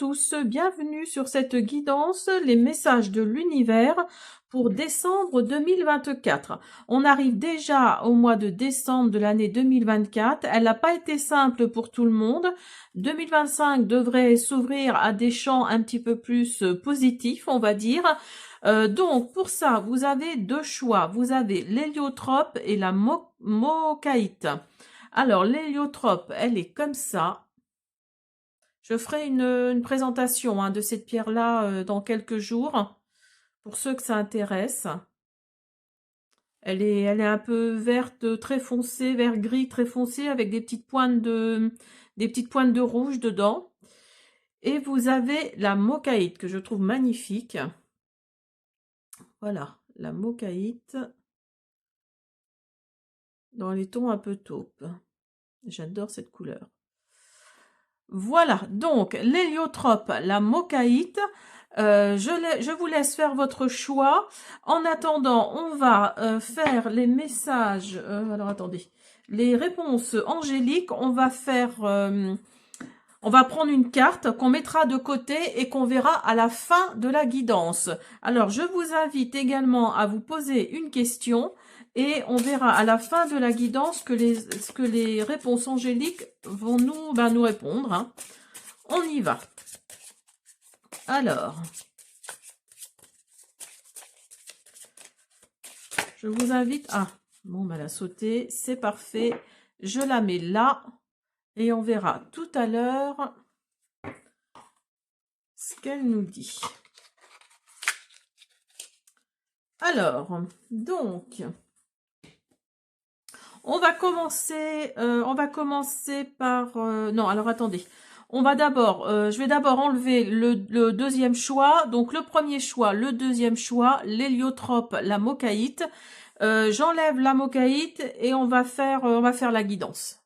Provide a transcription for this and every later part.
tous, bienvenue sur cette guidance, les messages de l'univers pour décembre 2024. On arrive déjà au mois de décembre de l'année 2024. Elle n'a pas été simple pour tout le monde. 2025 devrait s'ouvrir à des champs un petit peu plus positifs, on va dire. Donc pour ça, vous avez deux choix. Vous avez l'héliotrope et la mocaïte. Alors l'héliotrope, elle est comme ça. Je ferai une présentation de cette pierre-là dans quelques jours, pour ceux que ça intéresse. Elle est un peu verte très foncée, vert gris très foncé, avec des petites pointes de rouge dedans. Et vous avez la mocaïte, que je trouve magnifique. Voilà, la mocaïte, dans les tons un peu taupe. J'adore cette couleur. Voilà, donc l'héliotrope, la mocaïte, je vous laisse faire votre choix. En attendant, on va faire les messages, alors attendez, les réponses angéliques. On va prendre une carte qu'on mettra de côté et qu'on verra à la fin de la guidance. Alors, je vous invite également à vous poser une question. Et on verra à la fin de la guidance ce que les réponses angéliques vont nous répondre. On y va. Alors, je vous invite... Ah, bon, elle a sauté, c'est parfait. Je la mets là et on verra tout à l'heure ce qu'elle nous dit. Alors, donc... On va commencer par... non, alors attendez. Je vais d'abord enlever le deuxième choix. Donc le premier choix, le deuxième choix, l'héliotrope, la mocaïte. J'enlève la mocaïte et on va faire la guidance.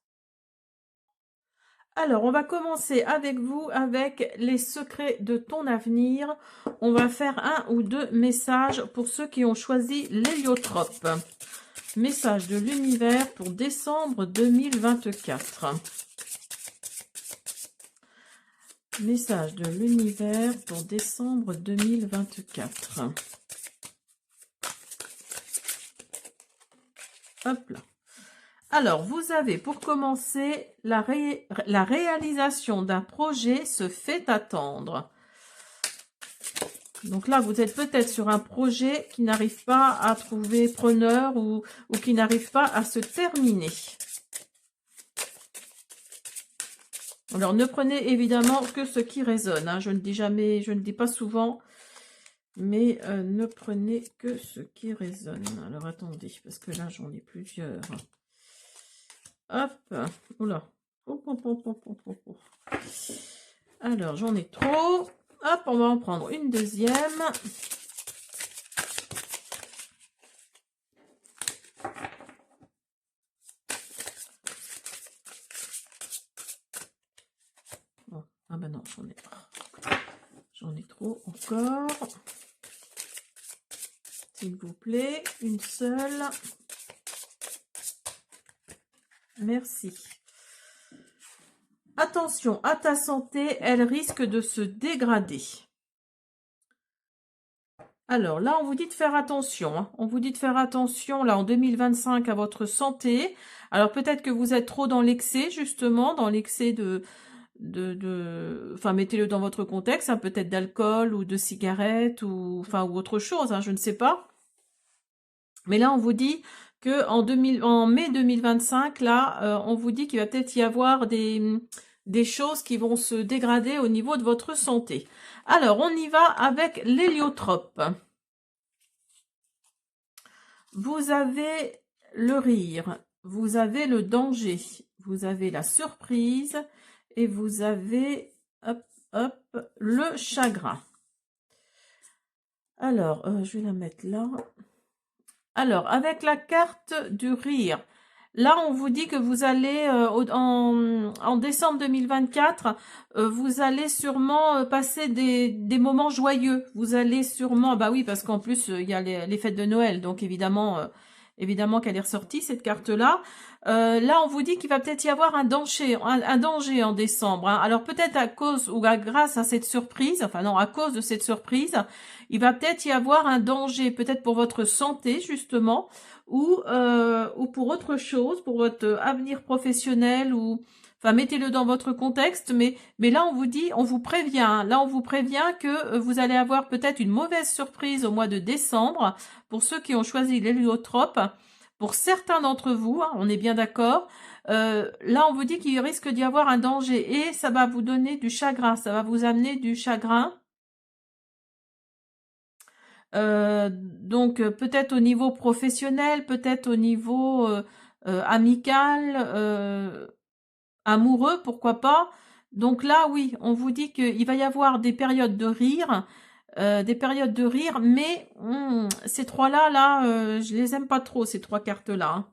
Alors, on va commencer avec vous, avec les secrets de ton avenir. On va faire un ou deux messages pour ceux qui ont choisi l'héliotrope. Message de l'univers pour décembre 2024. Message de l'univers pour décembre 2024. Hop là. Alors, vous avez pour commencer la réalisation d'un projet se fait attendre. Donc là, vous êtes peut-être sur un projet qui n'arrive pas à trouver preneur ou qui n'arrive pas à se terminer. Alors, ne prenez évidemment que ce qui résonne. Je ne dis jamais, je ne dis pas souvent, mais ne prenez que ce qui résonne. Alors, attendez, parce que là, j'en ai plusieurs. Hop, oula. Alors, j'en ai trop. Hop, on va en prendre une deuxième. Bon, ah ben non, j'en ai trop encore. S'il vous plaît, une seule. Merci. Attention à ta santé, elle risque de se dégrader. Alors là, on vous dit de faire attention. On vous dit de faire attention là en 2025 à votre santé. Alors peut-être que vous êtes trop dans l'excès, justement, dans l'excès enfin, mettez-le dans votre contexte, peut-être d'alcool ou de cigarettes ou autre chose, je ne sais pas. Mais là, on vous dit que en mai 2025, là, on vous dit qu'il va peut-être y avoir des choses qui vont se dégrader au niveau de votre santé. Alors, on y va avec l'héliotrope. Vous avez le rire, vous avez le danger, vous avez la surprise et vous avez, le chagrin. Alors, je vais la mettre là. Alors, avec la carte du rire, là, on vous dit que vous allez, en décembre 2024, vous allez sûrement passer des moments joyeux. Vous allez sûrement, bah oui, parce qu'en plus, il y a les fêtes de Noël, donc évidemment qu'elle est ressortie, cette carte-là. là, on vous dit qu'il va peut-être y avoir un danger en décembre, hein. Alors peut-être à cause ou grâce à cette surprise, enfin non, à cause de cette surprise, il va peut-être y avoir un danger, peut-être pour votre santé justement, ou pour autre chose, pour votre avenir professionnel ou, enfin mettez-le dans votre contexte. Mais là, on vous dit, on vous prévient, hein. Là, on vous prévient que vous allez avoir peut-être une mauvaise surprise au mois de décembre pour ceux qui ont choisi l'héliotrope. Pour certains d'entre vous, hein, on est bien d'accord, là on vous dit qu'il risque d'y avoir un danger et ça va vous donner du chagrin, ça va vous amener du chagrin. Donc peut-être au niveau professionnel, peut-être au niveau amical, amoureux, pourquoi pas. Donc là, oui, on vous dit qu'il va y avoir des périodes de rire, mais ces trois-là, je les aime pas trop, ces trois cartes-là, hein.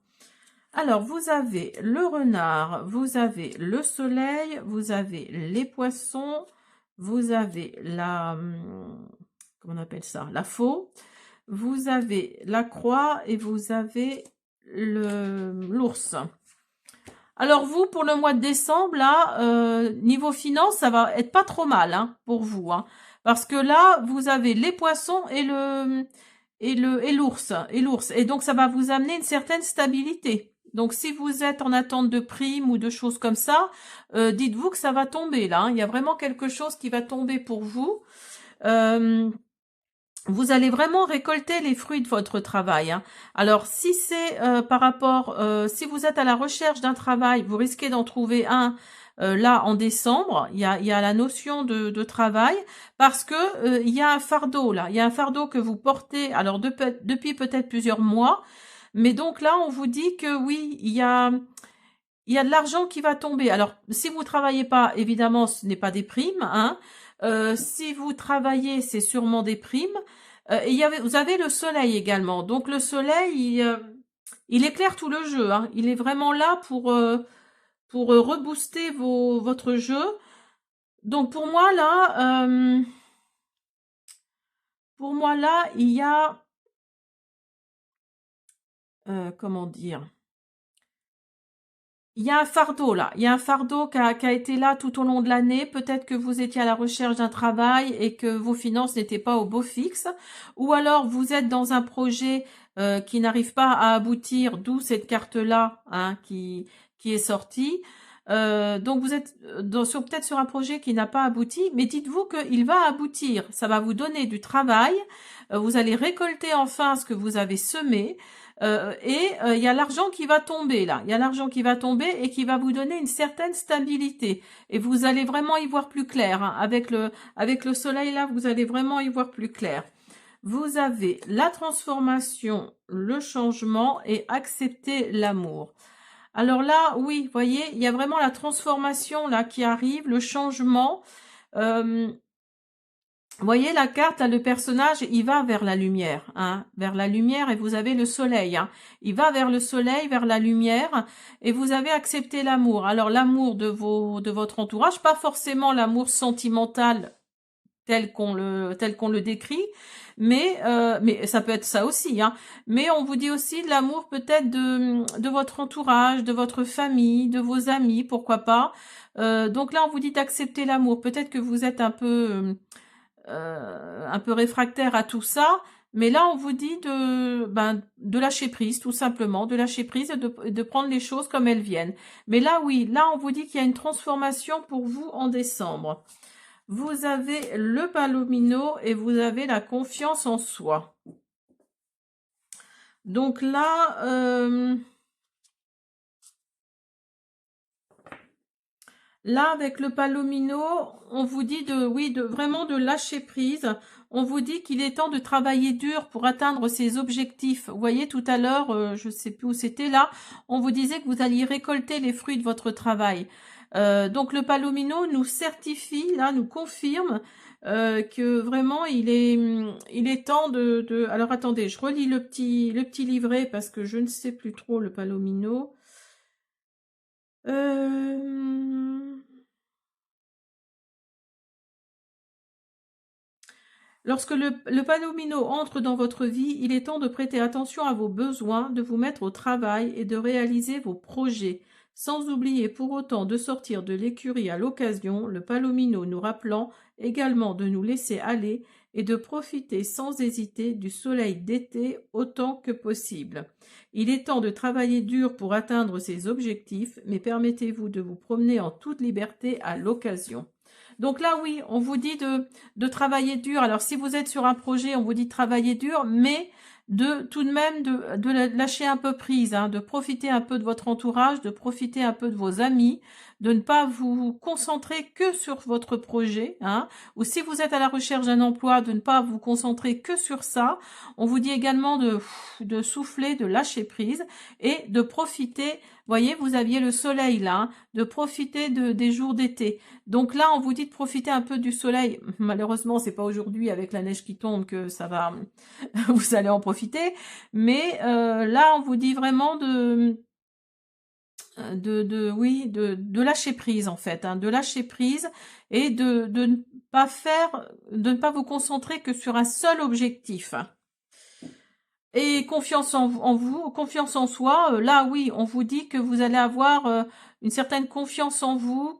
Alors, vous avez le renard, vous avez le soleil, vous avez les poissons, vous avez comment on appelle ça? La faux, vous avez la croix et vous avez l'ours. Alors vous, pour le mois de décembre, là, niveau finance, ça va être pas trop mal, hein, pour vous, hein, parce que là, vous avez les poissons et l'ours, et donc ça va vous amener une certaine stabilité. Donc si vous êtes en attente de primes ou de choses comme ça, dites-vous que ça va tomber là, hein. Il y a vraiment quelque chose qui va tomber pour vous. Euh, Vous allez vraiment récolter les fruits de votre travail, hein. Alors, si c'est si vous êtes à la recherche d'un travail, vous risquez d'en trouver un là en décembre. Il y a la notion de travail parce que il y a un fardeau là. Il y a un fardeau que vous portez. Alors depuis peut-être plusieurs mois, mais donc là, on vous dit que oui, il y a de l'argent qui va tomber. Alors, si vous travaillez pas, évidemment, ce n'est pas des primes, hein. Si vous travaillez, c'est sûrement des primes. Et vous avez le soleil également. Donc le soleil, il éclaire tout le jeu, hein. Il est vraiment là pour rebooster votre jeu. Donc pour moi là, il y a comment dire? Il y a un fardeau là, il y a un fardeau qui a été là tout au long de l'année. Peut-être que vous étiez à la recherche d'un travail et que vos finances n'étaient pas au beau fixe. Ou alors vous êtes dans un projet qui n'arrive pas à aboutir, d'où cette carte-là, hein, qui est sortie. Donc vous êtes peut-être sur un projet qui n'a pas abouti, mais dites-vous qu'il va aboutir. Ça va vous donner du travail. Vous allez récolter enfin ce que vous avez semé. Il y a l'argent qui va tomber là. Il y a l'argent qui va tomber et qui va vous donner une certaine stabilité. Et vous allez vraiment y voir plus clair, hein. Avec le soleil là, vous allez vraiment y voir plus clair. Vous avez la transformation, le changement et accepter l'amour. Alors là, oui, voyez, il y a vraiment la transformation là qui arrive, le changement. Euh, Vous voyez la carte, là, le personnage, il va vers la lumière, hein, vers la lumière, et vous avez le soleil, hein. Il va vers le soleil, vers la lumière, et vous avez accepté l'amour. Alors l'amour de votre entourage, pas forcément l'amour sentimental tel qu'on le décrit, mais ça peut être ça aussi, hein. Mais on vous dit aussi de l'amour peut-être de votre entourage, de votre famille, de vos amis, pourquoi pas. Donc là, on vous dit d'accepter l'amour. Peut-être que vous êtes un peu réfractaire à tout ça, mais là on vous dit de lâcher prise, tout simplement, de lâcher prise et de prendre les choses comme elles viennent. Mais là oui, là on vous dit qu'il y a une transformation pour vous en décembre. Vous avez le palomino et vous avez la confiance en soi. Donc là, avec le palomino, on vous dit vraiment de lâcher prise. On vous dit qu'il est temps de travailler dur pour atteindre ses objectifs. Vous voyez, tout à l'heure, je ne sais plus où c'était là, on vous disait que vous alliez récolter les fruits de votre travail. Donc le palomino nous certifie, là, nous confirme que vraiment il est temps de. Alors attendez, je relis le petit livret parce que je ne sais plus trop le palomino. Lorsque le palomino entre dans votre vie, il est temps de prêter attention à vos besoins, de vous mettre au travail et de réaliser vos projets, sans oublier pour autant de sortir de l'écurie à l'occasion, le palomino nous rappelant également de nous laisser aller et de profiter sans hésiter du soleil d'été autant que possible. Il est temps de travailler dur pour atteindre ces objectifs, mais permettez-vous de vous promener en toute liberté à l'occasion. Donc là, oui, on vous dit de travailler dur. Alors, si vous êtes sur un projet, on vous dit de travailler dur, mais de tout de même de lâcher un peu prise, hein, de profiter un peu de votre entourage, de profiter un peu de vos amis, de ne pas vous concentrer que sur votre projet, hein, ou si vous êtes à la recherche d'un emploi, de ne pas vous concentrer que sur ça. On vous dit également de souffler, de lâcher prise et de profiter. Voyez, vous aviez le soleil là, hein, de profiter des jours d'été. Donc là, on vous dit de profiter un peu du soleil. Malheureusement, c'est pas aujourd'hui avec la neige qui tombe que ça va, vous allez en profiter. Mais là, on vous dit vraiment de lâcher prise en fait, hein, de lâcher prise et de ne pas de ne pas vous concentrer que sur un seul objectif. Et confiance en vous, confiance en soi. Là, oui, on vous dit que vous allez avoir une certaine confiance en vous,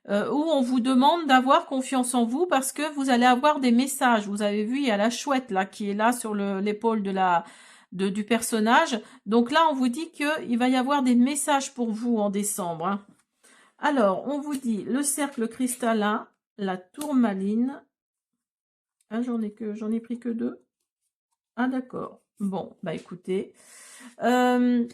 où on vous demande d'avoir confiance en vous parce que vous allez avoir des messages. Vous avez vu, il y a la chouette là qui est là sur l'épaule du personnage. Donc là, on vous dit qu'il va y avoir des messages pour vous en décembre, hein. Alors, on vous dit le cercle cristallin, la tourmaline. Ah, j'en ai pris que 2. Ah, d'accord. Bon, bah écoutez. Alors,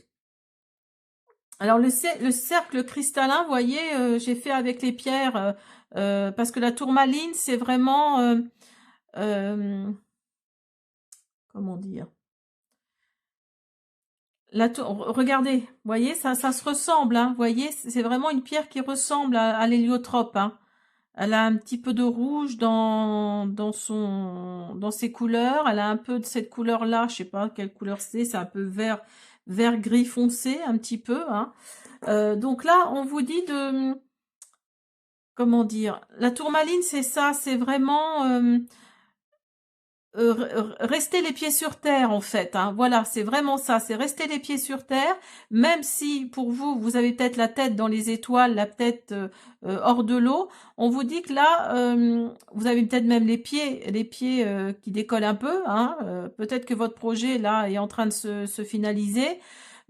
le cercle cristallin, vous voyez, j'ai fait avec les pierres, parce que la tourmaline, c'est vraiment... comment dire? Regardez, vous voyez, ça se ressemble, hein, vous voyez, c'est vraiment une pierre qui ressemble à l'héliotrope, hein. Elle a un petit peu de rouge dans ses couleurs. Elle a un peu de cette couleur-là. Je sais pas quelle couleur c'est un peu vert gris foncé, un petit peu, hein. Donc là, on vous dit comment dire, la tourmaline, c'est ça, c'est vraiment rester les pieds sur terre en fait, hein. Voilà, c'est vraiment ça, c'est rester les pieds sur terre, même si pour vous, vous avez peut-être la tête dans les étoiles, la tête hors de l'eau. On vous dit que là, vous avez peut-être même les pieds qui décollent un peu, hein. Peut-être que votre projet là est en train de se finaliser.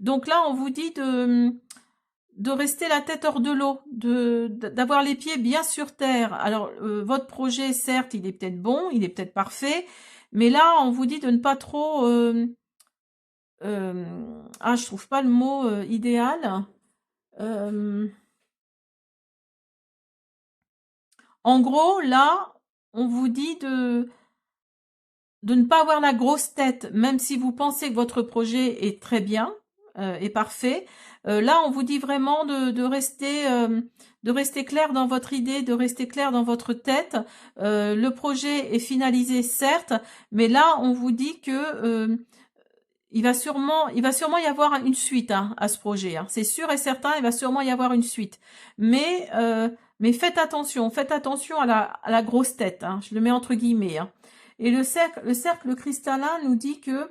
Donc là, on vous dit de rester la tête hors de l'eau, d'avoir les pieds bien sur terre. Alors, votre projet, certes, il est peut-être bon, il est peut-être parfait, mais là, on vous dit de ne pas trop... je trouve pas le mot idéal. En gros, là, on vous dit de ne pas avoir la grosse tête, même si vous pensez que votre projet est très bien, est parfait. Là, on vous dit vraiment de rester clair dans votre idée, de rester clair dans votre tête. Le projet est finalisé, certes, mais là, on vous dit que il va sûrement y avoir une suite, hein, à ce projet, hein. C'est sûr et certain, il va sûrement y avoir une suite. Mais faites attention à la grosse tête, hein, je le mets entre guillemets, hein. Et le cercle cristallin nous dit que,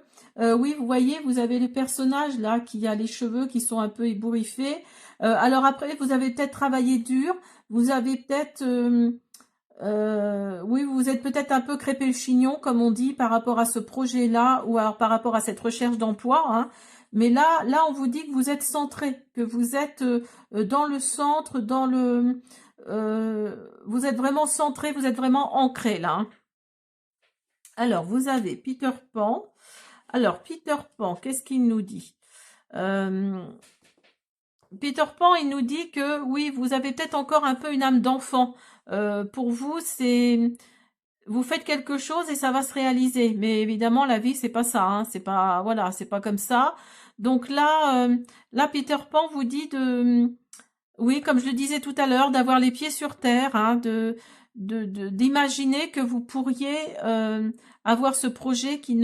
oui, vous voyez, vous avez le personnage là qui a les cheveux qui sont un peu ébouriffés. Alors après, vous avez peut-être travaillé dur, vous avez peut-être... oui, vous êtes peut-être un peu crêpé le chignon, comme on dit, par rapport à ce projet-là, ou alors par rapport à cette recherche d'emploi, hein. Mais là, on vous dit que vous êtes centré, que vous êtes dans le centre, vous êtes vraiment centré, vous êtes vraiment ancré là, hein. Alors, vous avez Peter Pan. Alors, Peter Pan, qu'est-ce qu'il nous dit? Peter Pan, il nous dit que oui, vous avez peut-être encore un peu une âme d'enfant. Pour vous, vous faites quelque chose et ça va se réaliser. Mais évidemment, la vie, c'est pas ça, hein. C'est pas, voilà, c'est pas comme ça. Donc là, Peter Pan vous dit oui, comme je le disais tout à l'heure, d'avoir les pieds sur terre, hein, d'imaginer que vous pourriez avoir ce projet qui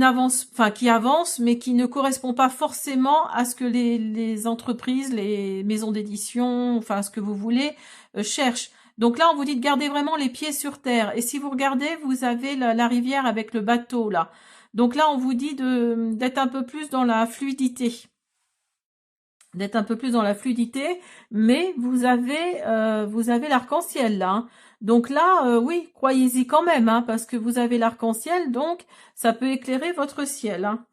avance, mais qui ne correspond pas forcément à ce que les entreprises, les maisons d'édition, enfin ce que vous voulez, cherchent. Donc là, on vous dit de garder vraiment les pieds sur terre. Et si vous regardez, vous avez la rivière avec le bateau là. Donc là, on vous dit d'être un peu plus dans la fluidité. D'être un peu plus dans la fluidité, mais vous avez l'arc-en-ciel là, hein. Donc là, oui, croyez-y quand même, hein, parce que vous avez l'arc-en-ciel, donc ça peut éclairer votre ciel, hein.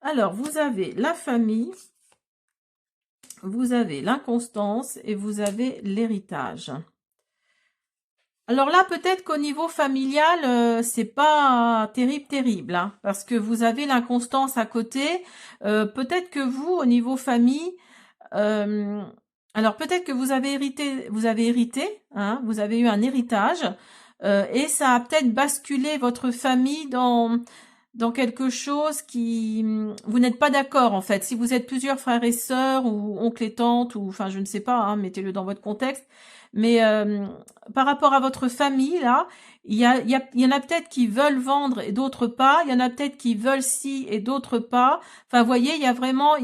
Alors, vous avez la famille, vous avez l'inconstance et vous avez l'héritage. Alors là, peut-être qu'au niveau familial, c'est pas terrible, hein, parce que vous avez l'inconstance à côté. Peut-être que vous, au niveau famille, euh, alors peut-être que vous avez hérité, hein, vous avez eu un héritage, et ça a peut-être basculé votre famille dans quelque chose qui vous n'êtes pas d'accord en fait. Si vous êtes plusieurs frères et sœurs ou oncles et tantes ou enfin je ne sais pas, hein, mettez-le dans votre contexte. Mais par rapport à votre famille là, il y en a peut-être qui veulent vendre et d'autres pas. Il y en a peut-être qui veulent ci et d'autres pas. Enfin, vous voyez, il y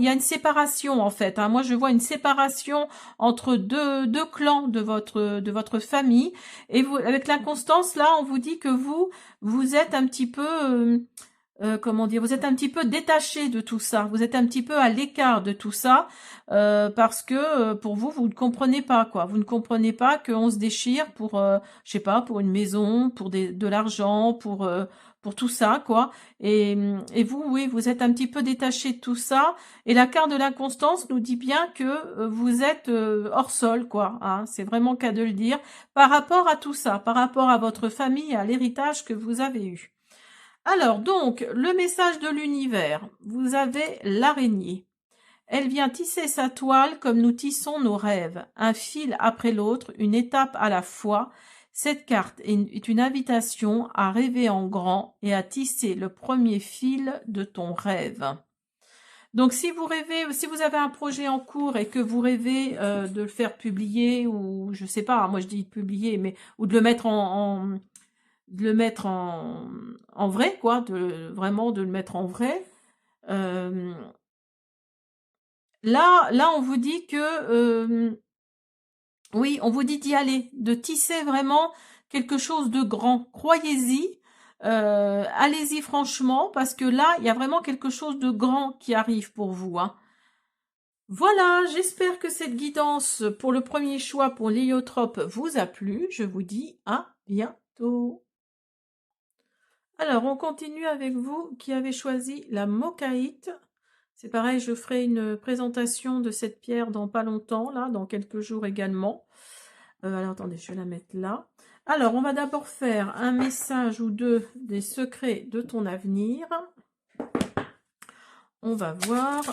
a une séparation en fait, hein. Moi, je vois une séparation entre deux clans de votre famille. Et vous, avec l'inconstance là, on vous dit que vous êtes un petit peu comment dire, vous êtes un petit peu détaché de tout ça, vous êtes un petit peu à l'écart de tout ça, parce que pour vous, vous ne comprenez pas quoi, vous ne comprenez pas qu'on se déchire pour, je sais pas, pour une maison, pour de l'argent, pour tout ça quoi, et vous, oui, vous êtes un petit peu détaché de tout ça, et la carte de l'inconstance nous dit bien que vous êtes hors sol quoi, hein, c'est vraiment qu'à de le dire, par rapport à tout ça, par rapport à votre famille et à l'héritage que vous avez eu. Alors, donc, le message de l'univers. Vous avez l'araignée. Elle vient tisser sa toile comme nous tissons nos rêves, un fil après l'autre, une étape à la fois. Cette carte est une invitation à rêver en grand et à tisser le premier fil de ton rêve. Donc, si vous rêvez, si vous avez un projet en cours et que vous rêvez de le faire publier ou je sais pas, moi je dis publier, mais ou de le mettre en vrai, quoi, vraiment de le mettre en vrai. Euh, là, on vous dit que, oui, on vous dit d'y aller, de tisser vraiment quelque chose de grand. Croyez-y, allez-y franchement, parce que là, il y a vraiment quelque chose de grand qui arrive pour vous, hein. Voilà, j'espère que cette guidance pour le premier choix pour l'héliotrope vous a plu. Je vous dis à bientôt. Alors, on continue avec vous qui avez choisi la mocaïte. C'est pareil, je ferai une présentation de cette pierre dans pas longtemps, là, dans quelques jours également. Alors, attendez, je vais la mettre là. Alors, on va d'abord faire un message ou deux des secrets de ton avenir. On va voir.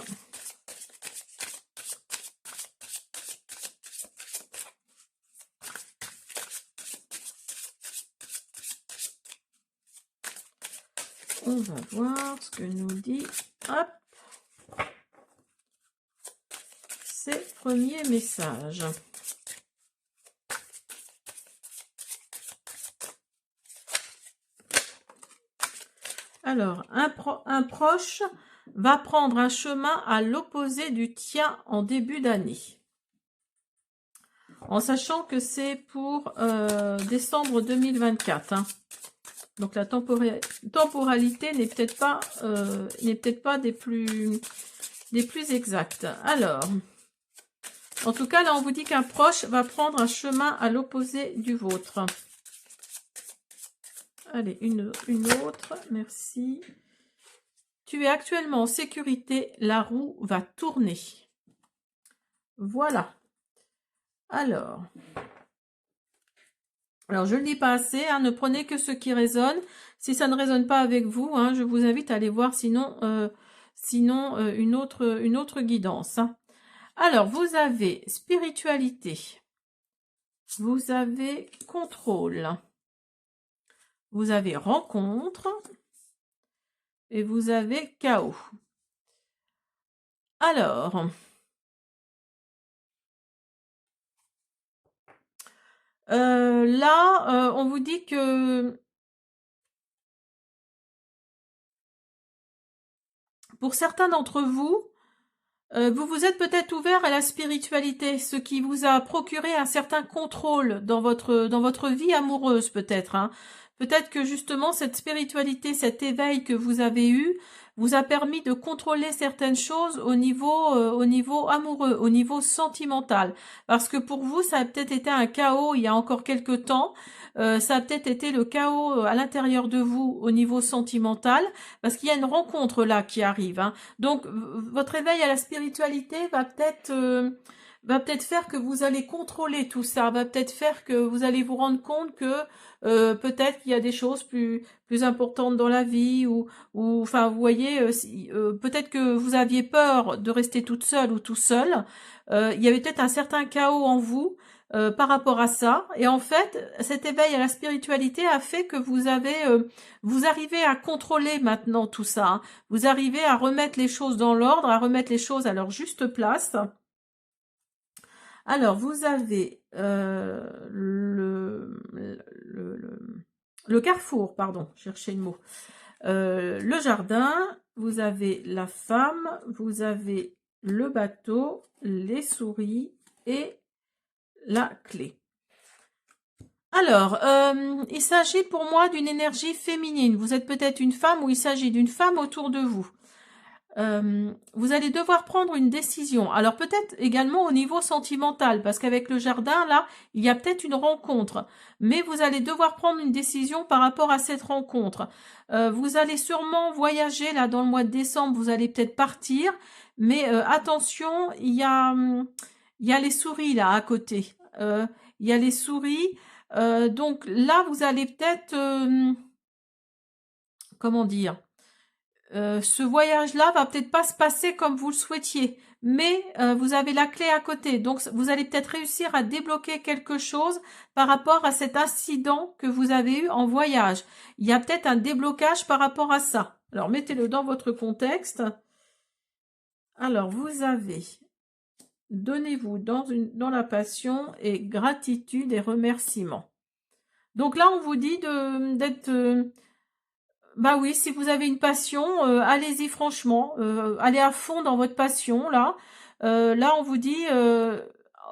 On va voir ce que nous dit. Hop. Ces premiers messages. Alors, un proche va prendre un chemin à l'opposé du tien en début d'année. En sachant que c'est pour décembre 2024. Hein. Donc la temporalité n'est peut-être pas des plus exactes. Alors, en tout cas, là, on vous dit qu'un proche va prendre un chemin à l'opposé du vôtre. Allez, une autre, merci. Tu es actuellement en sécurité, la roue va tourner. Voilà. Alors, je ne le dis pas assez, hein, ne prenez que ce qui résonne. Si ça ne résonne pas avec vous, hein, je vous invite à aller voir sinon une autre guidance. Hein. Alors, vous avez spiritualité, vous avez contrôle, vous avez rencontre et vous avez chaos. Alors, là, on vous dit que pour certains d'entre vous, Vous vous êtes peut-être ouvert à la spiritualité, ce qui vous a procuré un certain contrôle dans votre vie amoureuse peut-être, hein. Peut-être que justement cette spiritualité, cet éveil que vous avez eu, vous a permis de contrôler certaines choses au niveau amoureux, au niveau sentimental. Parce que pour vous, ça a peut-être été un chaos il y a encore quelque temps. Ça a peut-être été le chaos à l'intérieur de vous au niveau sentimental, parce qu'il y a une rencontre là qui arrive, hein. Donc, votre éveil à la spiritualité va peut-être faire que vous allez contrôler tout ça, va peut-être faire que vous allez vous rendre compte que peut-être qu'il y a des choses plus importantes dans la vie ou enfin vous voyez peut-être que vous aviez peur de rester toute seule ou tout seul. Il y avait peut-être un certain chaos en vous par rapport à ça. Et en fait, cet éveil à la spiritualité a fait que vous arrivez à contrôler maintenant tout ça, hein. Vous arrivez à remettre les choses dans l'ordre, à remettre les choses à leur juste place. Alors, vous avez le carrefour, pardon, cherchez le mot. Le jardin, vous avez la femme, vous avez le bateau, les souris et la clé. Alors, il s'agit pour moi d'une énergie féminine. Vous êtes peut-être une femme ou il s'agit d'une femme autour de vous. Vous allez devoir prendre une décision. Alors peut-être également au niveau sentimental, parce qu'avec le jardin, là, il y a peut-être une rencontre. Mais vous allez devoir prendre une décision par rapport à cette rencontre. Vous allez sûrement voyager, là, dans le mois de décembre, vous allez peut-être partir. Mais attention, il y a les souris, là, à côté. Il y a les souris. Donc là, vous allez peut-être... comment dire, ce voyage-là va peut-être pas se passer comme vous le souhaitiez, mais vous avez la clé à côté, donc vous allez peut-être réussir à débloquer quelque chose par rapport à cet incident que vous avez eu en voyage. Il y a peut-être un déblocage par rapport à ça. Alors mettez-le dans votre contexte. Alors vous avez donnez-vous dans la passion et gratitude et remerciement. Donc là on vous dit d'être bah oui, si vous avez une passion, allez-y franchement, allez à fond dans votre passion là. Là, on vous dit,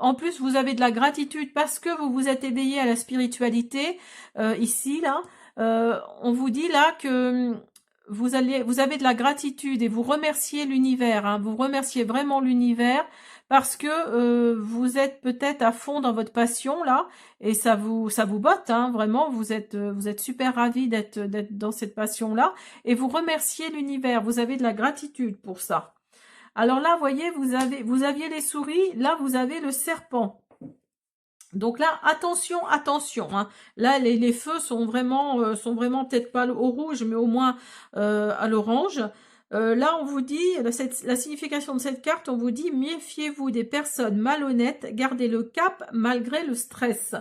en plus, vous avez de la gratitude parce que vous vous êtes éveillé à la spiritualité ici là. On vous dit là que vous avez de la gratitude et vous remerciez l'univers, hein, vous remerciez vraiment l'univers parce que vous êtes peut-être à fond dans votre passion là et ça vous botte, hein, vraiment vous êtes super ravi d'être dans cette passion là et vous remerciez l'univers, vous avez de la gratitude pour ça. Alors là, voyez, vous aviez les souris, là vous avez le serpent. Donc là, attention, attention, hein. Là, les feux sont vraiment peut-être pas au rouge, mais au moins à l'orange. Là, on vous dit, la signification de cette carte, on vous dit, méfiez-vous des personnes malhonnêtes, gardez le cap malgré le stress.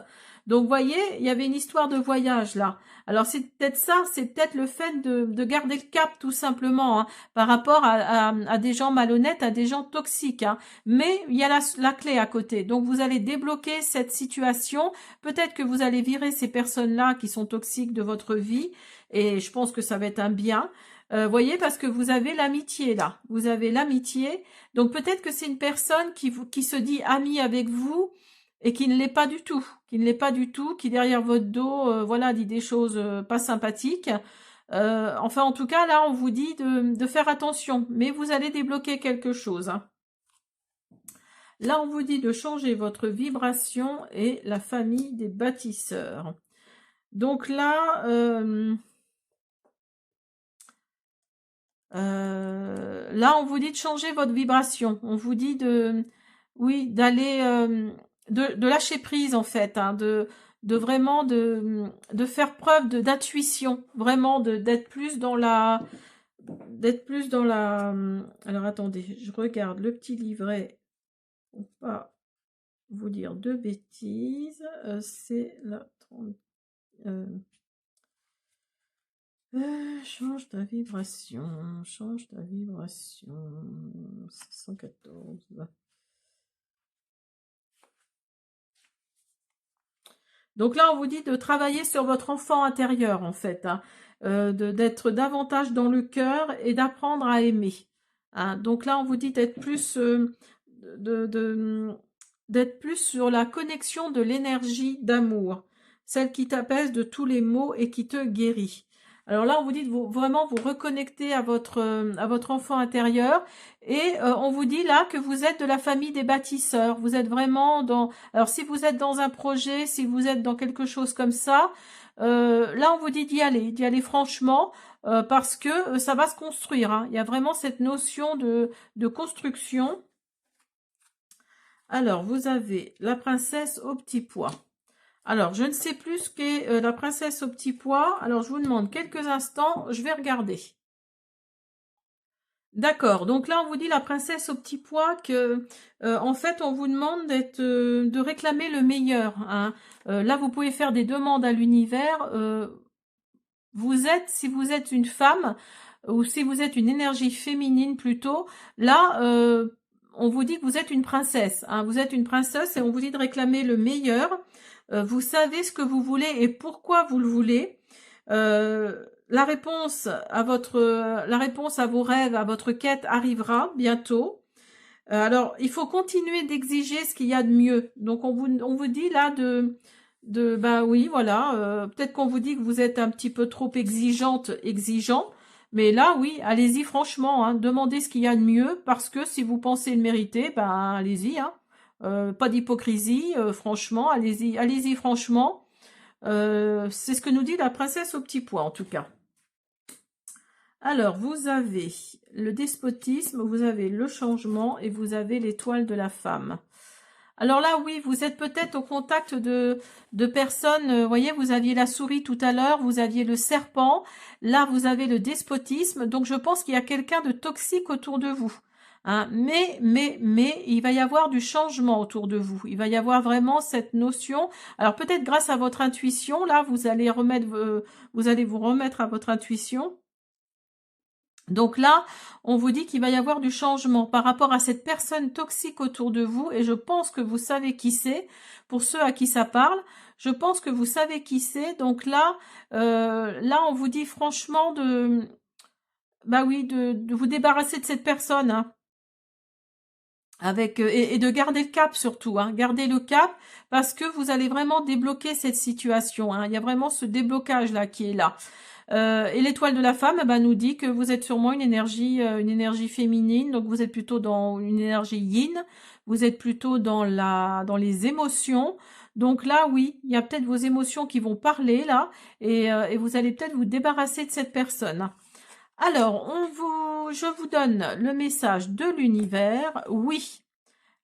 Donc, voyez, il y avait une histoire de voyage là. Alors, c'est peut-être ça, c'est peut-être le fait de garder le cap tout simplement, hein, par rapport à des gens malhonnêtes, à des gens toxiques, hein. Mais il y a la clé à côté. Donc, vous allez débloquer cette situation. Peut-être que vous allez virer ces personnes-là qui sont toxiques de votre vie. Et je pense que ça va être un bien. Voyez, parce que vous avez l'amitié là. Vous avez l'amitié. Donc, peut-être que c'est une personne qui se dit amie avec vous et qui ne l'est pas du tout. Qui ne l'est pas du tout, qui derrière votre dos, voilà, dit des choses pas sympathiques. Enfin, en tout cas, là, on vous dit de faire attention. Mais vous allez débloquer quelque chose, hein. Là, on vous dit de changer votre vibration et la famille des bâtisseurs. Donc là, là, on vous dit de changer votre vibration. On vous dit oui, d'aller, de lâcher prise en fait, hein, de vraiment de faire preuve d'intuition, vraiment d'être plus dans la. Alors attendez, je regarde le petit livret pour pas vous dire de bêtises. C'est la 30. Change ta vibration, change ta vibration. 614. Donc là, on vous dit de travailler sur votre enfant intérieur, en fait, hein, d'être davantage dans le cœur et d'apprendre à aimer. Hein. Donc là, on vous dit d'être plus, d'être plus sur la connexion de l'énergie d'amour, celle qui t'apaise de tous les maux et qui te guérit. Alors là, on vous dit de vraiment vous reconnecter à votre enfant intérieur et on vous dit là que vous êtes de la famille des bâtisseurs. Vous êtes vraiment dans... Alors si vous êtes dans un projet, si vous êtes dans quelque chose comme ça, là on vous dit d'y aller franchement parce que ça va se construire. Hein. Il y a vraiment cette notion de construction. Alors, vous avez la princesse au petit pois. Alors, je ne sais plus ce qu'est la princesse au petit pois. Alors, je vous demande quelques instants, je vais regarder. D'accord, donc là, on vous dit la princesse au petit pois que, en fait, on vous demande de réclamer le meilleur. Hein. Là, vous pouvez faire des demandes à l'univers. Si vous êtes une femme, ou si vous êtes une énergie féminine plutôt, là, on vous dit que vous êtes une princesse. Hein, vous êtes une princesse et on vous dit de réclamer le meilleur. Vous savez ce que vous voulez et pourquoi vous le voulez. La réponse à vos rêves, à votre quête arrivera bientôt. Alors, il faut continuer d'exiger ce qu'il y a de mieux. Donc, on vous dit là bah oui, voilà, peut-être qu'on vous dit que vous êtes un petit peu trop exigeant, mais là, oui, allez-y franchement, hein, demandez ce qu'il y a de mieux, parce que si vous pensez le mériter, ben allez-y, hein. Pas d'hypocrisie, franchement, allez-y franchement. C'est ce que nous dit la princesse au petit pois, en tout cas. Alors, vous avez le despotisme, vous avez le changement et vous avez l'étoile de la femme. Alors là, oui, vous êtes peut-être au contact de personnes, vous voyez, vous aviez la souris tout à l'heure, vous aviez le serpent, là vous avez le despotisme, donc je pense qu'il y a quelqu'un de toxique autour de vous. Hein. Mais, il va y avoir du changement autour de vous. Il va y avoir vraiment cette notion. Alors peut-être grâce à votre intuition, là, vous allez vous remettre à votre intuition. Donc là, on vous dit qu'il va y avoir du changement par rapport à cette personne toxique autour de vous et je pense que vous savez qui c'est. Pour ceux à qui ça parle, je pense que vous savez qui c'est. Donc là, on vous dit franchement bah oui, de vous débarrasser de cette personne. Hein. Et de garder le cap surtout, hein, garder le cap parce que vous allez vraiment débloquer cette situation. Hein. Il y a vraiment ce déblocage là qui est là. Et l'étoile de la femme nous dit que vous êtes sûrement une énergie féminine, donc vous êtes plutôt dans une énergie yin, vous êtes plutôt dans les émotions. Donc là, oui, il y a peut-être vos émotions qui vont parler là, et vous allez peut-être vous débarrasser de cette personne. Alors, je vous donne le message de l'univers. Oui,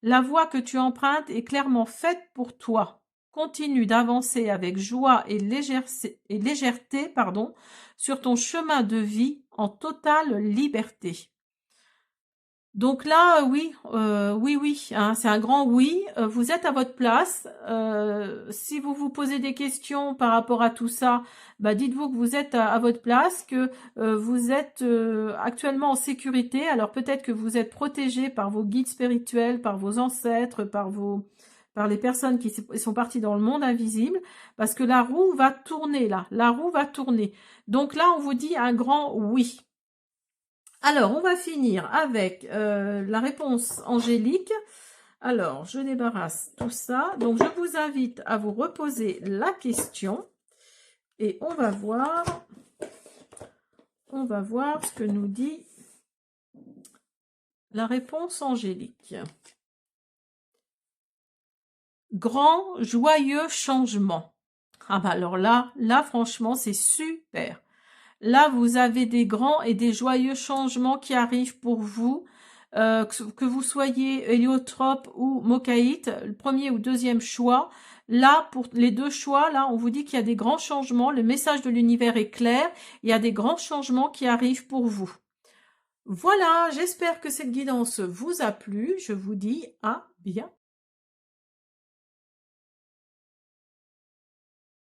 la voie que tu empruntes est clairement faite pour toi. Continue d'avancer avec joie et légèreté, sur ton chemin de vie en totale liberté. Donc là, oui, hein, c'est un grand oui. Vous êtes à votre place. Si vous vous posez des questions par rapport à tout ça, bah dites-vous que vous êtes à votre place, que vous êtes actuellement en sécurité. Alors peut-être que vous êtes protégé par vos guides spirituels, par vos ancêtres, par les personnes qui sont parties dans le monde invisible, parce que la roue va tourner là. La roue va tourner. Donc là, on vous dit un grand oui. Alors, on va finir avec la réponse angélique. Alors, je débarrasse tout ça. Donc, je vous invite à vous reposer la question. Et on va voir ce que nous dit la réponse angélique. Grand, joyeux changement. Ah bah alors là franchement, c'est super. Là, vous avez des grands et des joyeux changements qui arrivent pour vous, que vous soyez héliotrope ou mocaïte, le premier ou deuxième choix. Là, pour les deux choix, là, on vous dit qu'il y a des grands changements. Le message de l'univers est clair. Il y a des grands changements qui arrivent pour vous. Voilà, j'espère que cette guidance vous a plu. Je vous dis à bientôt.